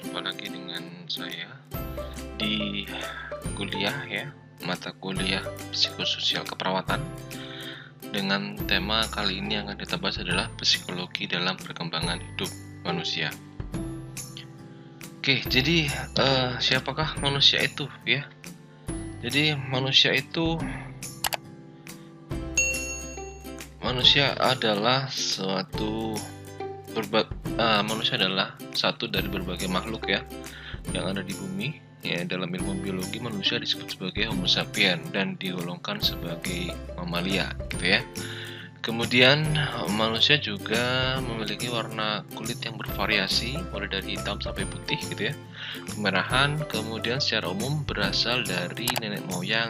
Jumpa lagi dengan saya di kuliah ya, mata kuliah psikososial keperawatan. Dengan tema kali ini yang akan kita bahas adalah psikologi dalam perkembangan hidup manusia. Oke, jadi siapakah manusia itu ya? Jadi manusia adalah manusia adalah satu dari berbagai makhluk ya yang ada di bumi. Ya, dalam ilmu biologi manusia disebut sebagai Homo sapiens dan digolongkan sebagai mamalia gitu ya. Kemudian manusia juga memiliki warna kulit yang bervariasi mulai dari hitam sampai putih gitu ya. Kemerahan kemudian secara umum berasal dari nenek moyang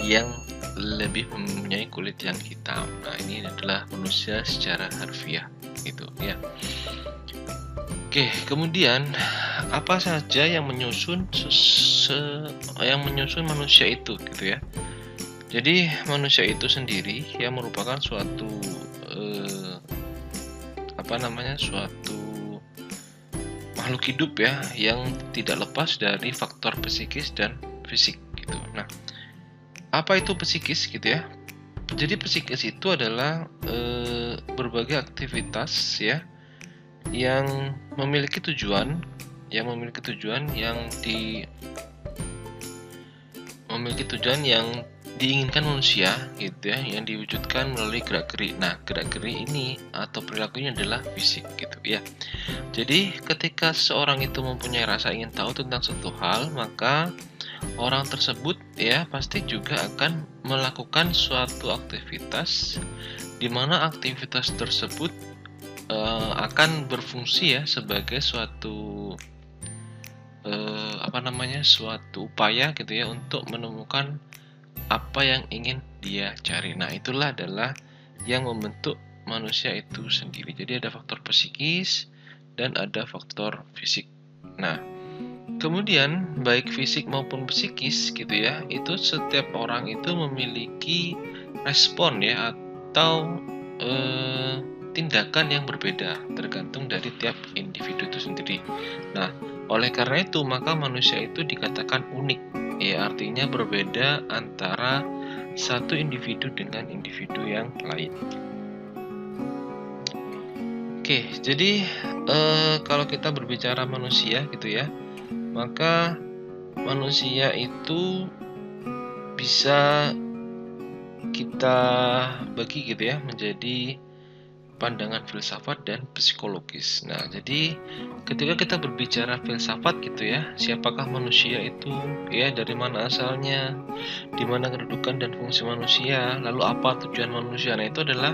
yang lebih mempunyai kulit yang hitam. Nah, ini adalah manusia secara harfiah gitu ya. Oke, kemudian apa saja yang menyusun manusia itu gitu ya. Jadi manusia itu sendiri yang merupakan suatu makhluk hidup ya yang tidak lepas dari faktor psikis dan fisik gitu. Nah, apa itu psikis gitu ya? Jadi psikis itu adalah berbagai aktivitas ya yang memiliki tujuan yang diinginkan manusia gitu ya, yang diwujudkan melalui gerak-gerik. Nah, gerak-gerik ini atau perilakunya adalah fisik gitu ya. Jadi ketika seorang itu mempunyai rasa ingin tahu tentang suatu hal, maka orang tersebut ya pasti juga akan melakukan suatu aktivitas di mana aktivitas tersebut akan berfungsi ya sebagai suatu upaya gitu ya untuk menemukan apa yang ingin dia cari. Nah, itulah adalah yang membentuk manusia itu sendiri. Jadi ada faktor psikis dan ada faktor fisik. Nah, kemudian baik fisik maupun psikis gitu ya, itu setiap orang itu memiliki respon ya atau tindakan yang berbeda tergantung dari tiap individu itu sendiri. Nah, oleh karena itu maka manusia itu dikatakan unik ya, artinya berbeda antara satu individu dengan individu yang lain. Oke, jadi kalau kita berbicara manusia gitu ya, maka manusia itu bisa kita bagi gitu ya menjadi pandangan filsafat dan psikologis. Nah, jadi ketika kita berbicara filsafat gitu ya, siapakah manusia itu? Ya, dari mana asalnya? Di mana kedudukan dan fungsi manusia? Lalu apa tujuan manusia? Nah, itu adalah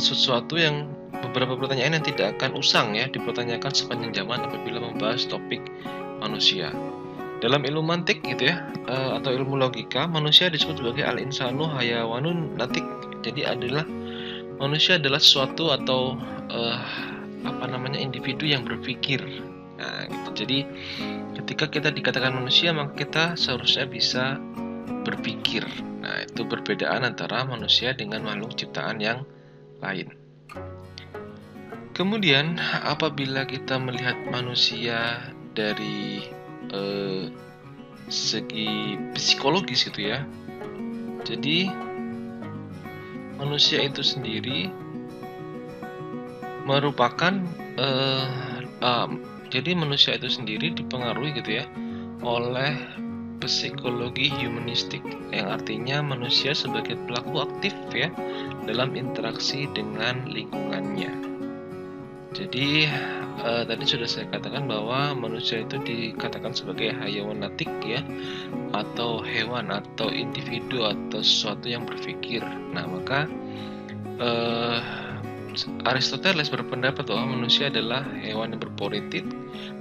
sesuatu yang beberapa pertanyaan yang tidak akan usang ya dipertanyakan sepanjang zaman apabila membahas topik manusia. Dalam ilmu mantik gitu ya, atau ilmu logika, manusia disebut sebagai al-insanu hayawanun natik. Jadi manusia adalah sesuatu atau individu yang berpikir. Nah, gitu. Jadi ketika kita dikatakan manusia, maka kita seharusnya bisa berpikir. Nah, itu perbedaan antara manusia dengan makhluk ciptaan yang lain. Kemudian apabila kita melihat manusia dari segi psikologis gitu ya, jadi manusia itu sendiri merupakan dipengaruhi gitu ya oleh psikologi humanistik, yang artinya manusia sebagai pelaku aktif ya dalam interaksi dengan lingkungannya. Jadi tadi sudah saya katakan bahwa manusia itu dikatakan sebagai hayawan natik ya, atau hewan atau individu atau sesuatu yang berpikir. Nah, maka Aristoteles berpendapat bahwa manusia adalah hewan yang berpolitik.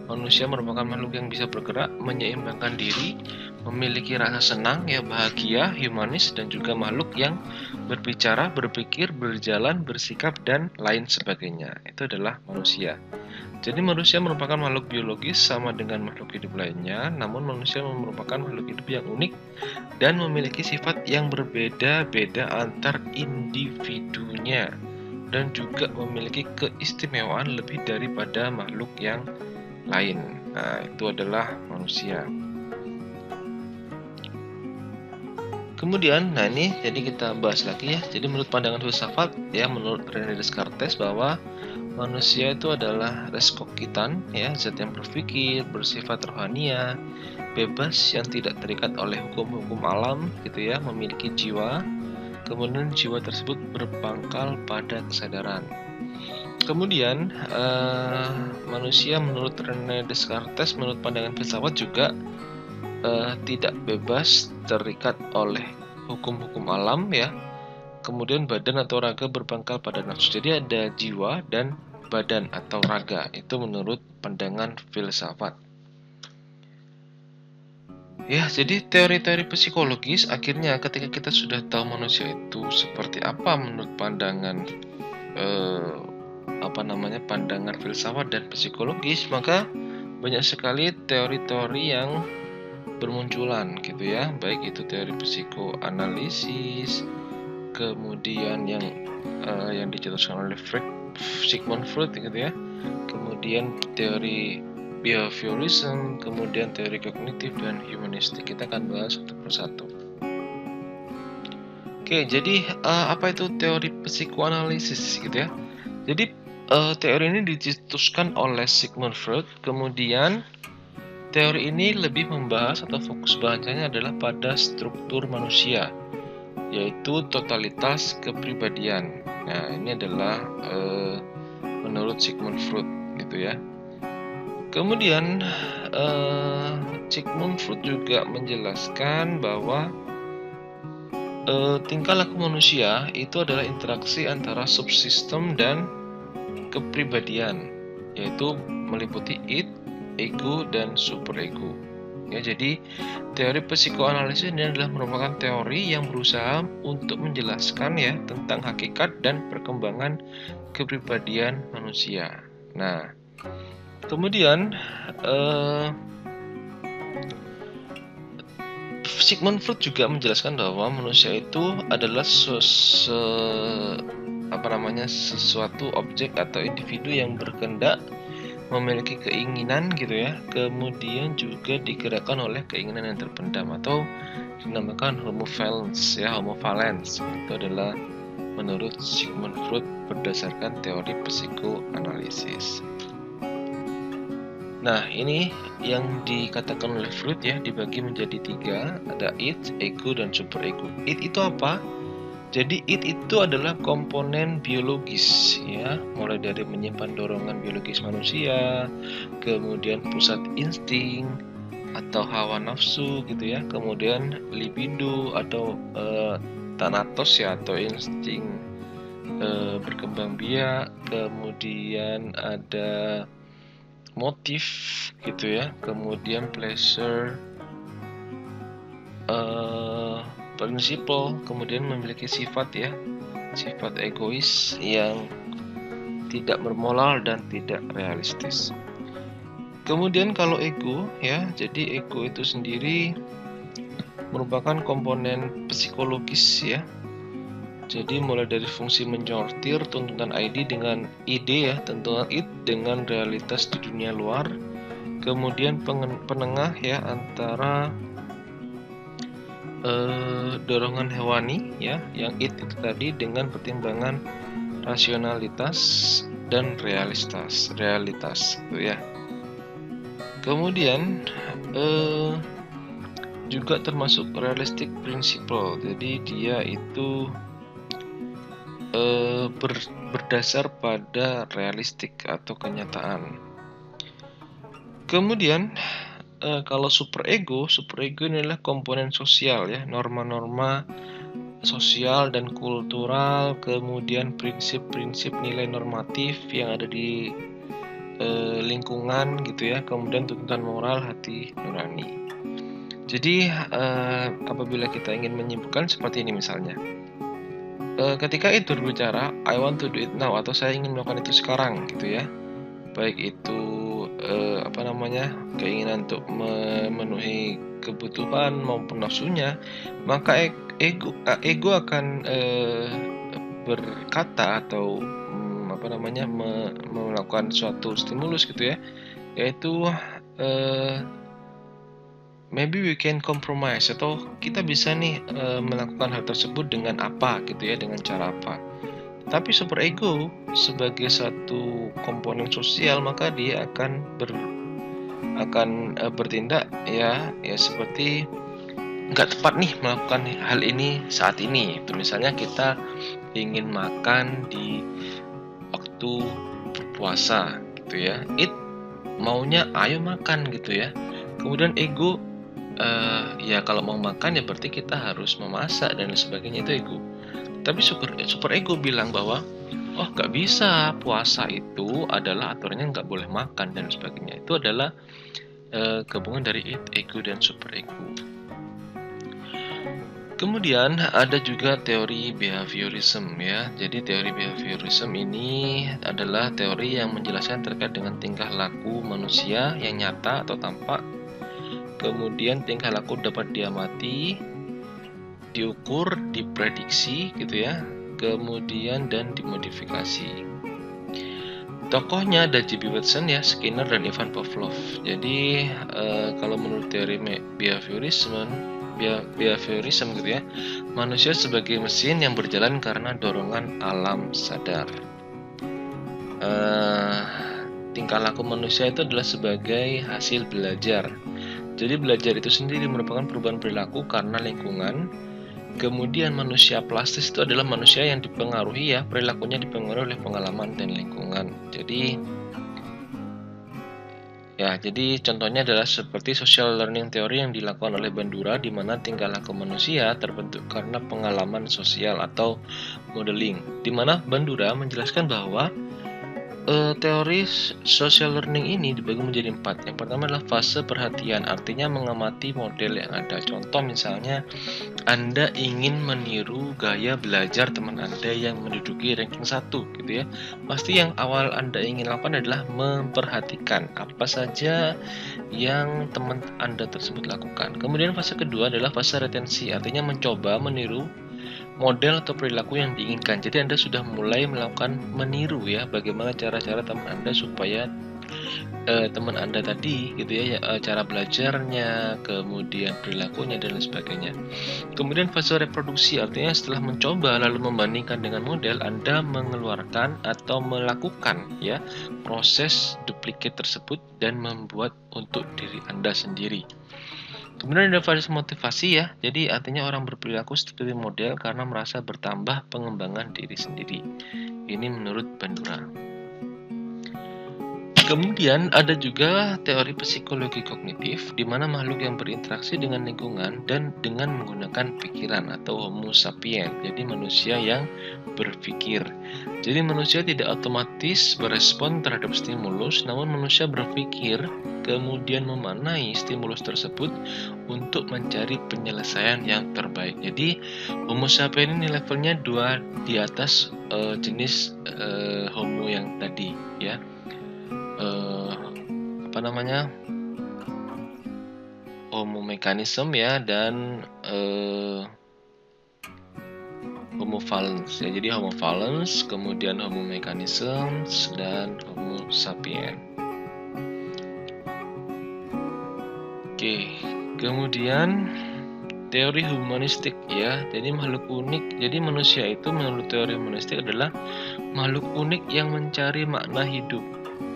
Manusia merupakan makhluk yang bisa bergerak, menyeimbangkan diri, memiliki rasa senang, ya bahagia, humanis, dan juga makhluk yang berbicara, berpikir, berjalan, bersikap, dan lain sebagainya. Itu adalah manusia. Jadi manusia merupakan makhluk biologis sama dengan makhluk hidup lainnya, namun manusia merupakan makhluk hidup yang unik dan memiliki sifat yang berbeda-beda antar individunya, dan juga memiliki keistimewaan lebih daripada makhluk yang lain. Nah, itu adalah manusia. Kemudian, nah ini jadi kita bahas lagi ya. Jadi menurut pandangan filsafat ya, menurut René Descartes bahwa manusia itu adalah res cogitans ya, zat yang berpikir, bersifat rohania, bebas yang tidak terikat oleh hukum-hukum alam gitu ya, memiliki jiwa. Kemudian jiwa tersebut berpangkal pada kesadaran. Kemudian manusia menurut René Descartes, menurut pandangan filsafat juga tidak bebas terikat oleh hukum-hukum alam ya. Kemudian badan atau raga berpangkal pada nafsu. Jadi ada jiwa dan badan atau raga. Itu menurut pandangan filsafat. Ya, jadi teori-teori psikologis akhirnya ketika kita sudah tahu manusia itu seperti apa menurut pandangan pandangan filsafat dan psikologis, maka banyak sekali teori-teori yang bermunculan gitu ya, baik itu teori psikoanalisis, kemudian yang dicetuskan oleh Sigmund Freud gitu ya, kemudian teori behaviorism, kemudian teori kognitif dan humanistik. Kita akan bahas satu persatu. Oke, jadi apa itu teori psikoanalisis gitu ya? Jadi teori ini dicetuskan oleh Sigmund Freud, kemudian teori ini lebih membahas atau fokus bahasanya adalah pada struktur manusia, yaitu totalitas kepribadian. Nah, ini adalah menurut Sigmund Freud gitu ya. Kemudian Sigmund Freud juga menjelaskan bahwa tingkah laku manusia itu adalah interaksi antara subsistem dan kepribadian, yaitu meliputi id, ego, dan superego. Ya, jadi teori psikoanalisis ini adalah merupakan teori yang berusaha untuk menjelaskan ya tentang hakikat dan perkembangan kepribadian manusia. Nah, kemudian Sigmund Freud juga menjelaskan bahwa manusia itu adalah sesuatu objek atau individu yang berkehendak, memiliki keinginan gitu ya, kemudian juga digerakkan oleh keinginan yang terpendam atau dinamakan homo valens ya, homo valens. Itu adalah menurut Sigmund Freud berdasarkan teori psikoanalisis. Nah, ini yang dikatakan oleh Freud ya, dibagi menjadi 3, ada id, ego, dan superego. Id itu apa? Jadi id itu adalah komponen biologis ya, mulai dari menyimpan dorongan biologis manusia, kemudian pusat insting atau hawa nafsu gitu ya, kemudian libido atau thanatos ya atau insting berkembang biak, kemudian ada motif gitu ya, kemudian pleasure, prinsipal, kemudian memiliki sifat ya, sifat egois yang tidak bermoral dan tidak realistis. Kemudian kalau ego ya, jadi ego itu sendiri merupakan komponen psikologis ya. Jadi mulai dari fungsi menyortir tuntutan ide dengan ide ya, tuntutan id dengan realitas di dunia luar. Kemudian penengah ya antara dorongan hewani ya, yang id itu tadi dengan pertimbangan rasionalitas dan realitas gitu ya. Kemudian juga termasuk realistic principle, jadi dia itu berdasar pada realistik atau kenyataan. Kemudian kalau superego ini adalah komponen sosial ya, norma-norma sosial dan kultural, kemudian prinsip-prinsip nilai normatif yang ada di lingkungan gitu ya, kemudian tuntutan moral hati nurani. Jadi apabila kita ingin menyimpulkan seperti ini misalnya, ketika itu berbicara I want to do it now atau saya ingin melakukan itu sekarang gitu ya, baik itu keinginan untuk memenuhi kebutuhan maupun nafsunya, maka ego akan berkata atau melakukan suatu stimulus gitu ya, yaitu maybe we can compromise, atau kita bisa nih melakukan hal tersebut dengan apa gitu ya, dengan cara apa. Tapi superego sebagai satu komponen sosial, maka dia akan bertindak ya seperti nggak tepat nih melakukan hal ini saat ini. Itu misalnya kita ingin makan di waktu berpuasa gitu ya, maunya ayo makan gitu ya. Kemudian ego ya kalau mau makan ya berarti kita harus memasak dan sebagainya, itu ego. Tapi super ego bilang bahwa oh nggak bisa, puasa itu adalah aturannya nggak boleh makan dan sebagainya. Itu adalah gabungan dari ego dan super ego. Kemudian ada juga teori behaviorism ya. Jadi teori behaviorism ini adalah teori yang menjelaskan terkait dengan tingkah laku manusia yang nyata atau tampak. Kemudian tingkah laku dapat diamati, diukur, diprediksi gitu ya. Kemudian dan dimodifikasi. Tokohnya ada J.B. Watson ya, Skinner dan Ivan Pavlov. Jadi kalau menurut teori behaviorism gitu ya, manusia sebagai mesin yang berjalan karena dorongan alam sadar. Tingkah laku manusia itu adalah sebagai hasil belajar. Jadi belajar itu sendiri merupakan perubahan perilaku karena lingkungan. Kemudian manusia plastis itu adalah manusia yang dipengaruhi ya, perilakunya dipengaruhi oleh pengalaman dan lingkungan. Jadi contohnya adalah seperti social learning theory yang dilakukan oleh Bandura, di mana tingkah laku manusia terbentuk karena pengalaman sosial atau modeling. Di mana Bandura menjelaskan bahwa teori social learning ini dibagi menjadi 4. Yang pertama adalah fase perhatian, artinya mengamati model yang ada. Contoh misalnya Anda ingin meniru gaya belajar teman Anda yang menduduki ranking 1 gitu ya. Pasti yang awal Anda ingin lakukan adalah memperhatikan apa saja yang teman Anda tersebut lakukan. Kemudian fase kedua adalah fase retensi, artinya mencoba meniru model atau perilaku yang diinginkan. Jadi Anda sudah mulai melakukan meniru ya, bagaimana cara-cara teman Anda supaya teman Anda tadi gitu ya, cara belajarnya, kemudian perilakunya dan lain sebagainya. Kemudian fase reproduksi, artinya setelah mencoba lalu membandingkan dengan model, Anda mengeluarkan atau melakukan ya proses duplicate tersebut dan membuat untuk diri Anda sendiri. Kemudian ada fase motivasi ya, jadi artinya orang berperilaku seperti model karena merasa bertambah pengembangan diri sendiri. Ini menurut Bandura. Kemudian ada juga teori psikologi kognitif, di mana makhluk yang berinteraksi dengan lingkungan dan dengan menggunakan pikiran atau Homo sapiens, jadi manusia yang berpikir. Jadi manusia tidak otomatis berespon terhadap stimulus, namun manusia berpikir kemudian memaknai stimulus tersebut untuk mencari penyelesaian yang terbaik. Jadi Homo sapiens ini levelnya 2 di atas jenis Homo yang tadi ya. Homo mechanism ya, dan Homo valens ya. Jadi Homo valens, kemudian Homo mechanism, dan Homo sapiens. Oke, kemudian teori humanistik ya. Jadi makhluk unik. Jadi manusia itu menurut teori humanistik adalah makhluk unik yang mencari makna hidup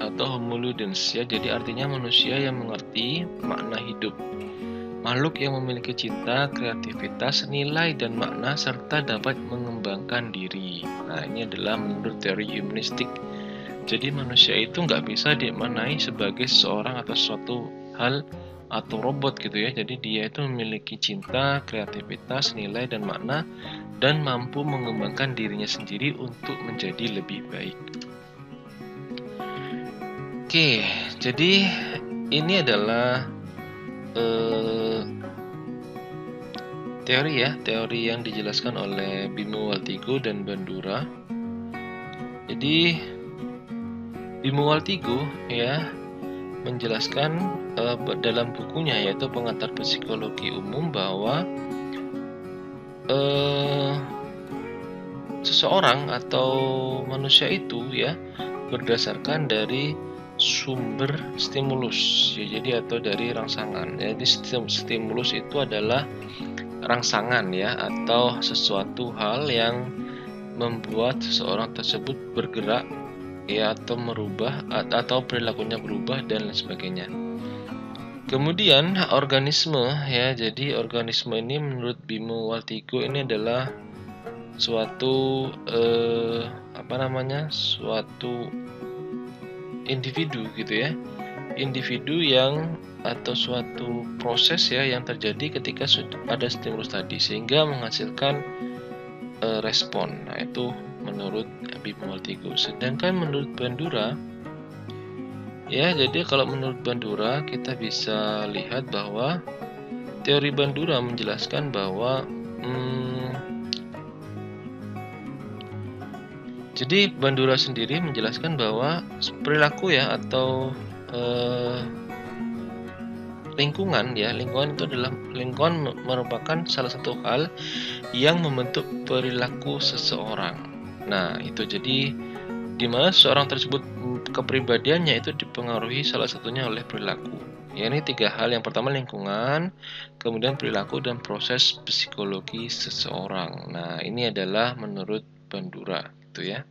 atau homo ludens ya. Jadi artinya manusia yang mengerti makna hidup. Makhluk yang memiliki cinta, kreativitas, nilai dan makna serta dapat mengembangkan diri. Nah, ini adalah menurut teori humanistik. Jadi manusia itu nggak bisa dimaknai sebagai seseorang atau suatu hal atau robot gitu ya. Jadi dia itu memiliki cinta, kreativitas, nilai dan makna, dan mampu mengembangkan dirinya sendiri untuk menjadi lebih baik. Oke, jadi ini adalah teori yang dijelaskan oleh Bimo Waltigo dan Bandura. Jadi Bimo Waltigo ya menjelaskan dalam bukunya yaitu Pengantar Psikologi Umum bahwa seseorang atau manusia itu ya berdasarkan dari sumber stimulus ya, jadi atau dari rangsangan. Jadi stimulus itu adalah rangsangan ya, atau sesuatu hal yang membuat seseorang tersebut bergerak ya, atau merubah atau perilakunya berubah dan lain sebagainya. Kemudian organisme ya, jadi organisme ini menurut Bimo Waltigo ini adalah suatu suatu individu gitu ya, individu yang atau suatu proses ya yang terjadi ketika ada stimulus tadi sehingga menghasilkan respon. Nah, itu menurut Bimo Waltigo. Sedangkan menurut Bandura ya, jadi kalau menurut Bandura kita bisa lihat bahwa teori Bandura menjelaskan bahwa jadi Bandura sendiri menjelaskan bahwa perilaku ya atau lingkungan ya, lingkungan itu adalah merupakan salah satu hal yang membentuk perilaku seseorang. Nah, itu jadi di mana seseorang tersebut kepribadiannya itu dipengaruhi salah satunya oleh perilaku. Ya, ini 3 hal. Yang pertama lingkungan, kemudian perilaku dan proses psikologi seseorang. Nah, ini adalah menurut Bandura gitu ya.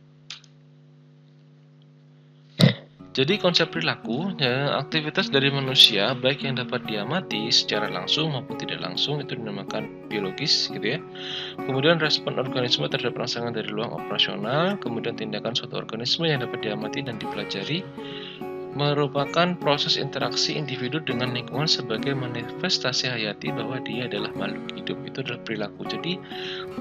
Jadi konsep perilaku ya, aktivitas dari manusia baik yang dapat diamati secara langsung maupun tidak langsung itu dinamakan biologis gitu ya. Kemudian respon organisme terhadap rangsangan dari ruang operasional, kemudian tindakan suatu organisme yang dapat diamati dan dipelajari merupakan proses interaksi individu dengan lingkungan sebagai manifestasi hayati bahwa dia adalah makhluk hidup. Itu adalah perilaku. Jadi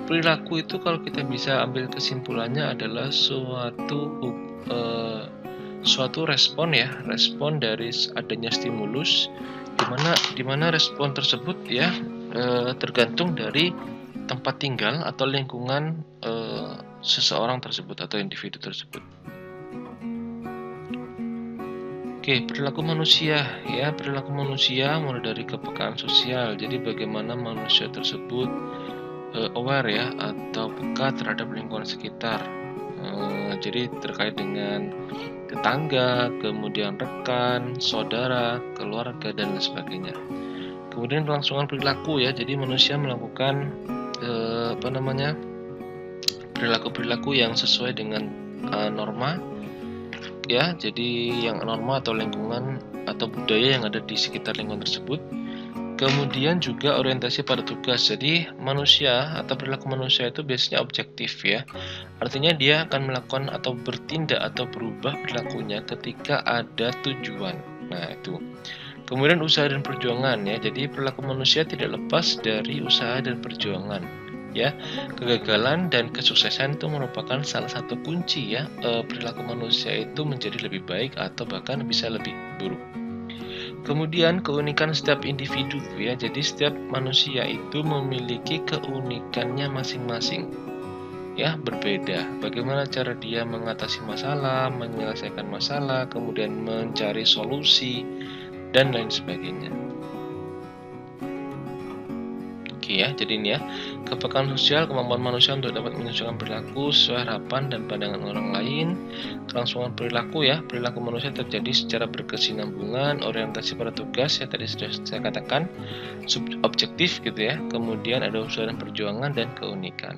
perilaku itu kalau kita bisa ambil kesimpulannya adalah suatu respon ya, respon dari adanya stimulus, di mana respon tersebut ya tergantung dari tempat tinggal atau lingkungan seseorang tersebut atau individu tersebut. Oke, perilaku manusia ya, perilaku manusia mulai dari kepekaan sosial. Jadi bagaimana manusia tersebut aware ya atau peka terhadap lingkungan sekitar. Jadi terkait dengan tetangga, kemudian rekan, saudara, keluarga dan lain sebagainya. Kemudian kelangsungan perilaku ya, jadi manusia melakukan perilaku-perilaku yang sesuai dengan norma ya, jadi yang norma atau lingkungan atau budaya yang ada di sekitar lingkungan tersebut. Kemudian juga orientasi pada tugas. Jadi manusia atau perilaku manusia itu biasanya objektif ya. Artinya dia akan melakukan atau bertindak atau berubah perilakunya ketika ada tujuan. Nah, itu. Kemudian usaha dan perjuangan ya. Jadi perilaku manusia tidak lepas dari usaha dan perjuangan. Ya, kegagalan dan kesuksesan itu merupakan salah satu kunci ya perilaku manusia itu menjadi lebih baik atau bahkan bisa lebih buruk. Kemudian keunikan setiap individu ya, jadi setiap manusia itu memiliki keunikannya masing-masing ya, berbeda. Bagaimana cara dia mengatasi masalah, menyelesaikan masalah, kemudian mencari solusi dan lain sebagainya. Oke ya, jadi ini ya, kepekaan sosial, kemampuan manusia untuk dapat menyesuaikan perilaku sesuai harapan dan pandangan orang lain. Kelangsungan perilaku ya, perilaku manusia terjadi secara berkesinambungan, orientasi pada tugas ya, tadi sudah saya katakan, objektif gitu ya. Kemudian ada usaha dan perjuangan dan keunikan.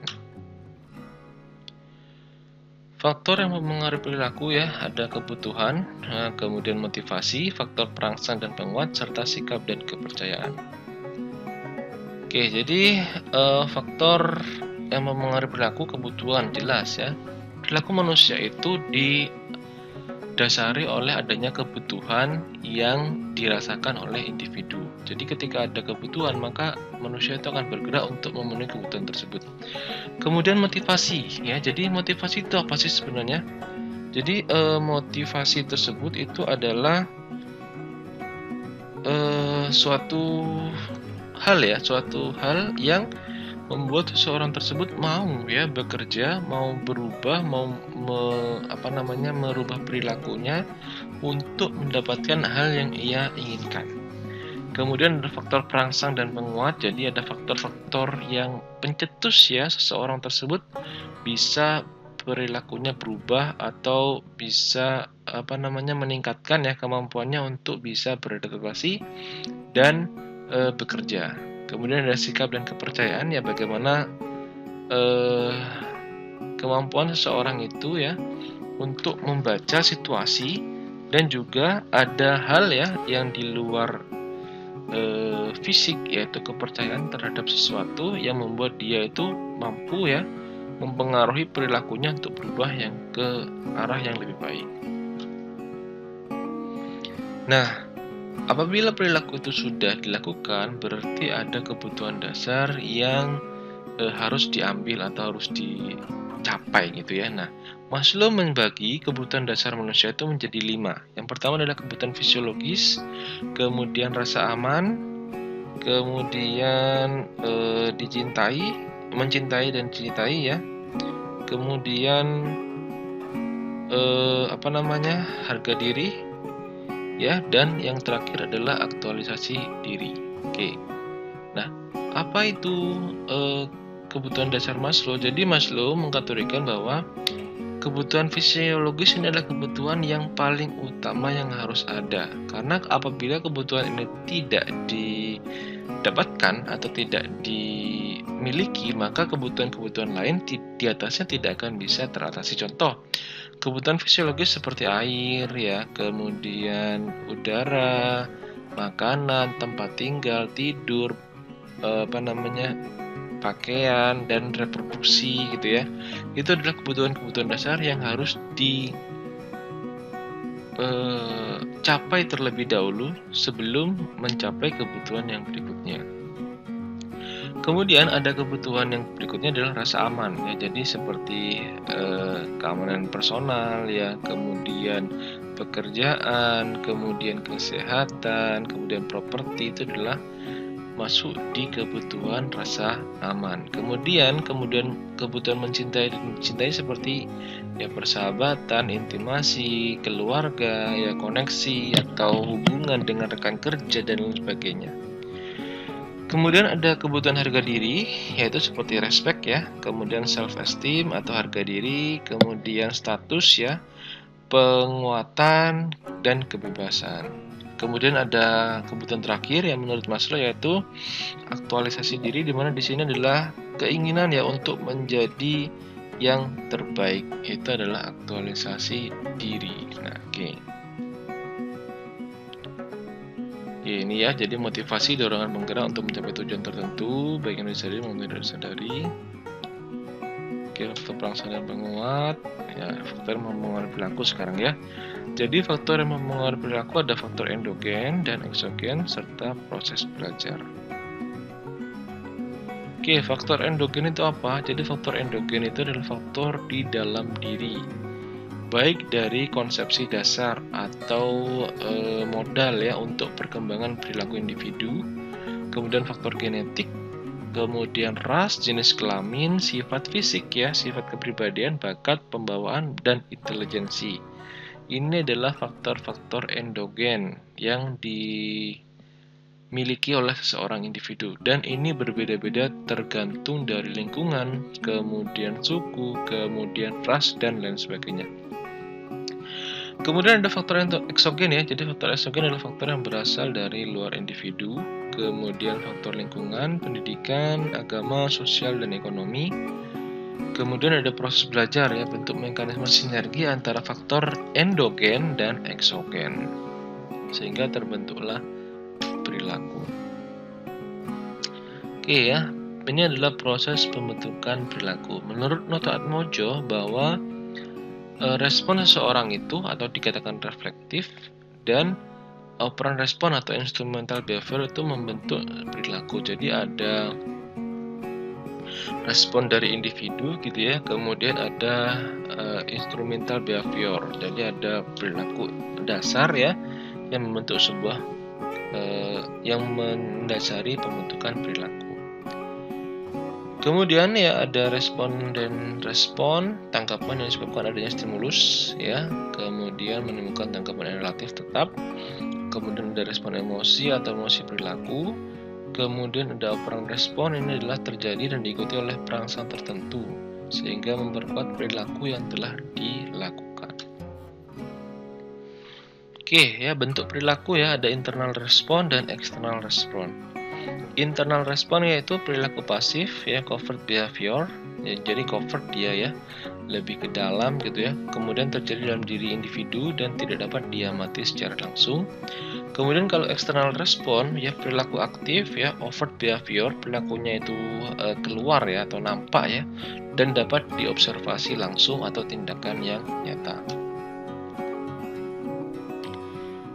Faktor yang mempengaruhi perilaku ya, ada kebutuhan, kemudian motivasi, faktor perangsang dan penguat, serta sikap dan kepercayaan. Oke, jadi faktor yang mempengaruhi perilaku, kebutuhan jelas ya. Perilaku manusia itu didasari oleh adanya kebutuhan yang dirasakan oleh individu. Jadi ketika ada kebutuhan, maka manusia itu akan bergerak untuk memenuhi kebutuhan tersebut. Kemudian motivasi ya. Jadi motivasi itu apa sih sebenarnya? Jadi motivasi tersebut itu adalah suatu hal yang membuat seseorang tersebut mau ya bekerja, mau berubah, mau merubah perilakunya untuk mendapatkan hal yang ia inginkan. Kemudian ada faktor perangsang dan penguat. Jadi ada faktor-faktor yang pencetus ya seseorang tersebut bisa perilakunya berubah atau bisa meningkatkan ya kemampuannya untuk bisa beradaptasi dan bekerja. Kemudian ada sikap dan kepercayaan, ya bagaimana kemampuan seseorang itu ya untuk membaca situasi, dan juga ada hal ya yang di luar fisik, yaitu kepercayaan terhadap sesuatu yang membuat dia itu mampu ya mempengaruhi perilakunya untuk berubah yang ke arah yang lebih baik. Nah, apabila perilaku itu sudah dilakukan, berarti ada kebutuhan dasar yang harus diambil atau harus dicapai gitu ya. Nah, Maslow membagi kebutuhan dasar manusia itu menjadi 5. Yang pertama adalah kebutuhan fisiologis, kemudian rasa aman, kemudian mencintai dan dicintai ya, kemudian harga diri ya, dan yang terakhir adalah aktualisasi diri. Oke. Nah, apa itu kebutuhan dasar Maslow? Jadi Maslow mengkategorikan bahwa kebutuhan fisiologis ini adalah kebutuhan yang paling utama yang harus ada. Karena apabila kebutuhan ini tidak didapatkan atau tidak dimiliki, maka kebutuhan-kebutuhan lain di atasnya tidak akan bisa teratasi. Contoh, kebutuhan fisiologis seperti air ya, kemudian udara, makanan, tempat tinggal, tidur, pakaian, dan reproduksi gitu ya. Itu adalah kebutuhan-kebutuhan dasar yang harus dicapai terlebih dahulu sebelum mencapai kebutuhan yang berikutnya. Kemudian ada kebutuhan yang berikutnya adalah rasa aman ya. Jadi seperti keamanan personal ya, kemudian pekerjaan, kemudian kesehatan, kemudian properti, itu adalah masuk di kebutuhan rasa aman. Kemudian kebutuhan mencintai dan dicintai seperti ya persahabatan, intimasi, keluarga, ya koneksi atau hubungan dengan rekan kerja dan lain sebagainya. Kemudian ada kebutuhan harga diri, yaitu seperti respect ya, kemudian self esteem atau harga diri, kemudian status ya, penguatan dan kebebasan. Kemudian ada kebutuhan terakhir yang menurut Maslow, yaitu aktualisasi diri, di mana di sini adalah keinginan ya untuk menjadi yang terbaik. Itu adalah aktualisasi diri. Nah, oke. Ini ya, jadi motivasi, dorongan penggerak untuk mencapai tujuan tertentu, baik yang disadari maupun tidak disadari. Oke, faktor perangsang dan penguat. Ya, faktor mempengaruhi perilaku sekarang ya. Jadi faktor yang mempengaruhi perilaku ada faktor endogen dan eksogen serta proses belajar. Oke, faktor endogen itu apa? Jadi faktor endogen itu adalah faktor di dalam diri, baik dari konsepsi dasar atau modal ya untuk perkembangan perilaku individu, kemudian faktor genetik, kemudian ras, jenis kelamin, sifat fisik ya, sifat kepribadian, bakat, pembawaan, dan intelijensi. Ini adalah faktor-faktor endogen yang dimiliki oleh seseorang individu, dan ini berbeda-beda tergantung dari lingkungan, kemudian suku, kemudian ras, dan lain sebagainya. Kemudian ada faktor eksogen ya. Jadi faktor eksogen adalah faktor yang berasal dari luar individu, kemudian faktor lingkungan, pendidikan, agama, sosial, dan ekonomi. Kemudian ada proses belajar ya, bentuk mekanisme sinergi antara faktor endogen dan eksogen, sehingga terbentuklah perilaku. Oke ya, ini adalah proses pembentukan perilaku. Menurut Noto Atmojo bahwa respon seseorang itu atau dikatakan reflektif, dan operan respon atau instrumental behavior itu membentuk perilaku. Jadi ada respon dari individu gitu ya, kemudian ada instrumental behavior, jadi ada perilaku dasar ya yang membentuk sebuah yang mendasari pembentukan perilaku. Kemudian ya ada respon dan respon, tangkapan yang disebabkan adanya stimulus ya, kemudian menemukan tangkapan yang relatif tetap, kemudian ada respon emosi atau emosi perilaku. Kemudian ada operan respon, ini adalah terjadi dan diikuti oleh perangsang tertentu. sehingga memperkuat perilaku yang telah dilakukan. Oke, ya, bentuk perilaku ya, ada internal respon dan external respon. Internal respon yaitu perilaku pasif ya, covert behavior. Ya, jadi covert dia ya, lebih ke dalam gitu ya. Kemudian terjadi dalam diri individu dan tidak dapat diamati secara langsung. Kemudian kalau external respon ya, perilaku aktif ya, overt behavior, perilakunya itu keluar ya atau nampak ya, dan dapat diobservasi langsung atau tindakan yang nyata.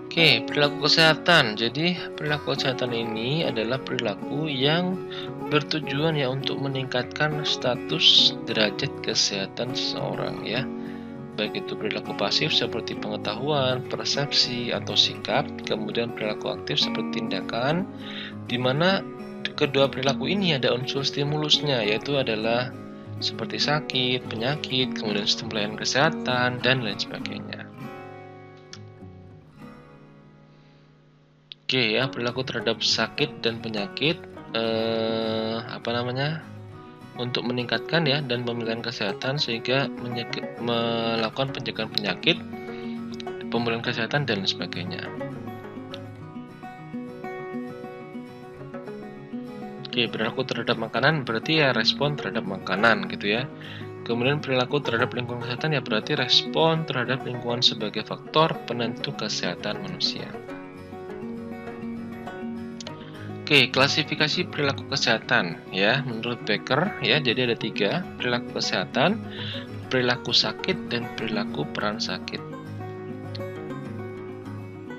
Oke, perilaku kesehatan. Jadi, perilaku kesehatan ini adalah perilaku yang bertujuan ya untuk meningkatkan status derajat kesehatan seseorang ya. Baik itu perilaku pasif seperti pengetahuan, persepsi, atau sikap, kemudian perilaku aktif seperti tindakan, di mana kedua perilaku ini ada unsur stimulusnya, yaitu adalah seperti sakit, penyakit, kemudian sistem pelayanan kesehatan, dan lain sebagainya. Oke ya, perilaku terhadap sakit dan penyakit untuk meningkatkan ya dan pemulihan kesehatan sehingga melakukan pencegahan penyakit, pemulihan kesehatan dan sebagainya. Oke, perilaku terhadap makanan berarti ya respon terhadap makanan gitu ya. Kemudian perilaku terhadap lingkungan kesehatan ya berarti respon terhadap lingkungan sebagai faktor penentu kesehatan manusia. Oke, klasifikasi perilaku kesehatan ya menurut Becker ya, jadi ada 3: perilaku kesehatan, perilaku sakit, dan perilaku peran sakit.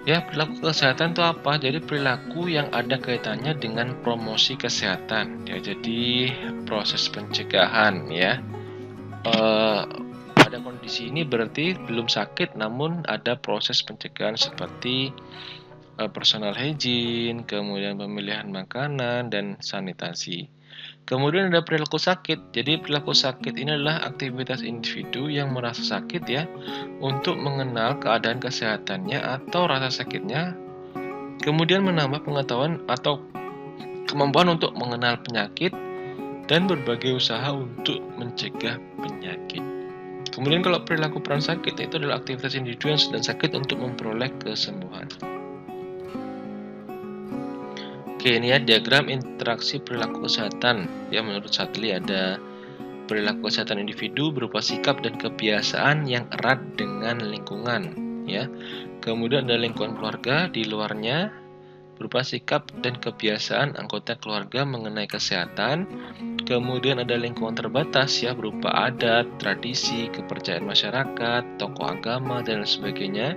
Ya, perilaku kesehatan itu apa? Jadi perilaku yang ada kaitannya dengan promosi kesehatan ya, jadi proses pencegahan ya. Pada kondisi ini berarti belum sakit namun ada proses pencegahan seperti personal hygiene, kemudian pemilihan makanan, dan sanitasi. Kemudian ada perilaku sakit. Jadi perilaku sakit ini adalah aktivitas individu yang merasa sakit ya, untuk mengenal keadaan kesehatannya atau rasa sakitnya, kemudian menambah pengetahuan atau kemampuan untuk mengenal penyakit, dan berbagai usaha untuk mencegah penyakit. Kemudian kalau perilaku peran sakit itu adalah aktivitas individu yang sedang sakit untuk memperoleh kesembuhan. Oke, ini ya diagram interaksi perilaku kesehatan. Ya, menurut Sadley ada perilaku kesehatan individu berupa sikap dan kebiasaan yang erat dengan lingkungan, ya. Kemudian ada lingkungan keluarga di luarnya berupa sikap dan kebiasaan anggota keluarga mengenai kesehatan. Kemudian ada lingkungan terbatas ya berupa adat, tradisi, kepercayaan masyarakat, tokoh agama, dan sebagainya.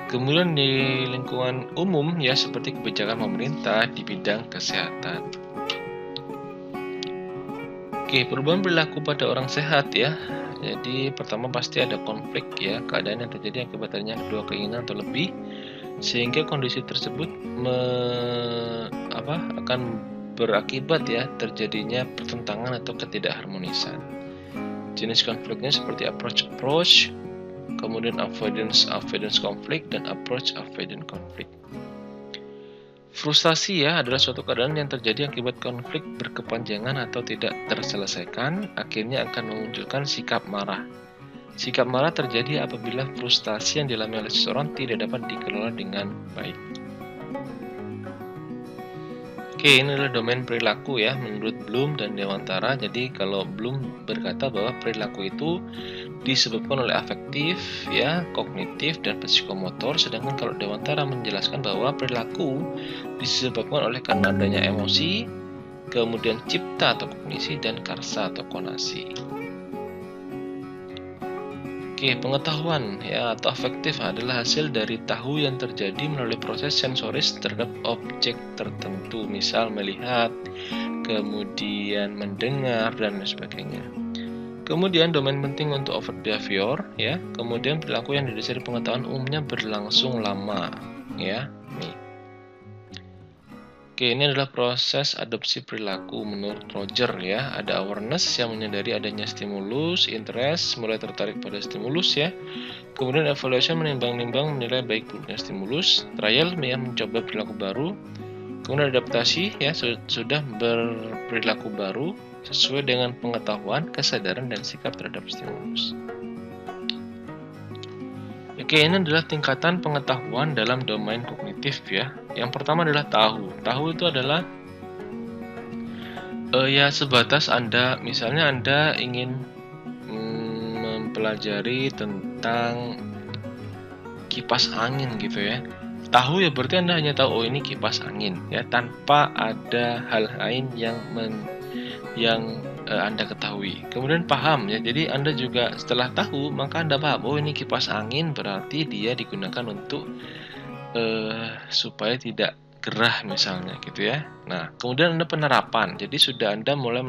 Kemudian di lingkungan umum ya seperti kebijakan pemerintah di bidang kesehatan. Oke, perubahan perilaku pada orang sehat ya. Jadi pertama pasti ada konflik ya, keadaan yang terjadi akibat adanya kedua keinginan atau lebih, sehingga kondisi tersebut akan berakibat ya terjadinya pertentangan atau ketidakharmonisan. Jenis konfliknya seperti approach, kemudian avoidance konflik, dan approach avoidance konflik. Frustasi ya adalah suatu keadaan yang terjadi akibat konflik berkepanjangan atau tidak terselesaikan, akhirnya akan memunculkan sikap marah. Sikap marah terjadi apabila frustasi yang dialami oleh seseorang tidak dapat dikelola dengan baik. Oke, ini adalah domain perilaku ya menurut Bloom dan Dewantara. Jadi kalau Bloom berkata bahwa perilaku itu disebabkan oleh afektif, ya, kognitif, dan psikomotor. Sedangkan kalau Dewantara menjelaskan bahwa perilaku disebabkan oleh karena adanya emosi, kemudian cipta atau kognisi, dan karsa atau konasi. Oke, pengetahuan ya atau afektif adalah hasil dari tahu yang terjadi melalui proses sensoris terhadap objek tertentu, misal melihat, kemudian mendengar, dan sebagainya. Kemudian domain penting untuk overt behavior ya, kemudian perilaku yang didasari pengetahuan umumnya berlangsung lama ya. Nih. Oke, ini adalah proses adopsi perilaku menurut Roger ya. Ada awareness yang menyadari adanya stimulus, interest, mulai tertarik pada stimulus ya. Kemudian evaluation menimbang-nimbang menilai baik buruknya stimulus, trial yang mencoba perilaku baru. Kemudian adaptasi ya sudah berperilaku baru sesuai dengan pengetahuan, kesadaran, dan sikap terhadap stimulus. Oke, ini adalah tingkatan pengetahuan dalam domain kognitif ya. Yang pertama adalah tahu. Tahu itu adalah ya sebatas misalnya Anda ingin mempelajari tentang kipas angin gitu ya. Tahu ya berarti Anda hanya tahu, oh ini kipas angin ya, tanpa ada hal lain yang Anda ketahui. Kemudian paham ya, jadi Anda juga setelah tahu maka Anda paham, oh ini kipas angin berarti dia digunakan untuk supaya tidak gerah misalnya gitu ya. Nah, kemudian Anda penerapan, jadi sudah Anda mulai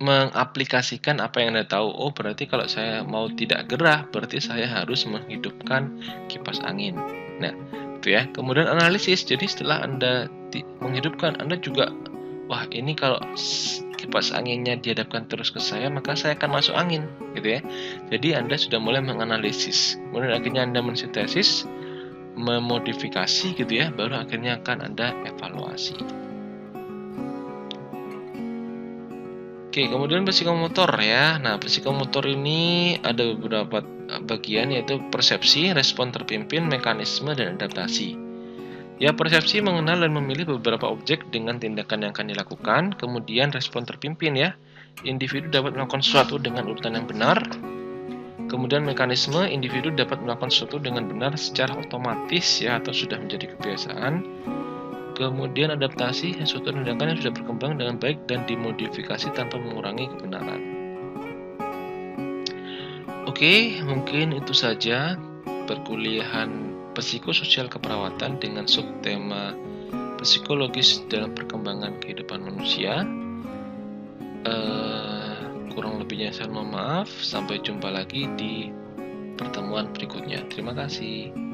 mengaplikasikan apa yang Anda tahu. Oh, berarti kalau saya mau tidak gerah, berarti saya harus menghidupkan kipas angin. Nah, itu ya. Kemudian analisis, jadi setelah Anda menghidupkan, Anda juga, wah ini kalau kipas anginnya dihadapkan terus ke saya, maka saya akan masuk angin, gitu ya. Jadi Anda sudah mulai menganalisis. Kemudian akhirnya Anda mensintesis, memodifikasi gitu ya, baru akhirnya akan Anda evaluasi. Oke, kemudian psikomotor ya. Nah, psikomotor ini ada beberapa bagian, yaitu persepsi, respon terpimpin, mekanisme, dan adaptasi. Ya, persepsi mengenal dan memilih beberapa objek dengan tindakan yang akan dilakukan. Kemudian respon terpimpin ya. Individu dapat melakukan sesuatu dengan urutan yang benar. Kemudian mekanisme, individu dapat melakukan sesuatu dengan benar secara otomatis ya, atau sudah menjadi kebiasaan. Kemudian adaptasi, suatu tindakan yang sudah berkembang dengan baik dan dimodifikasi tanpa mengurangi kebenaran. Oke, mungkin itu saja perkuliahan psikososial keperawatan dengan subtema psikologis dalam perkembangan kehidupan manusia. Kurang lebihnya saya mohon maaf. Sampai jumpa lagi di pertemuan berikutnya. Terima kasih.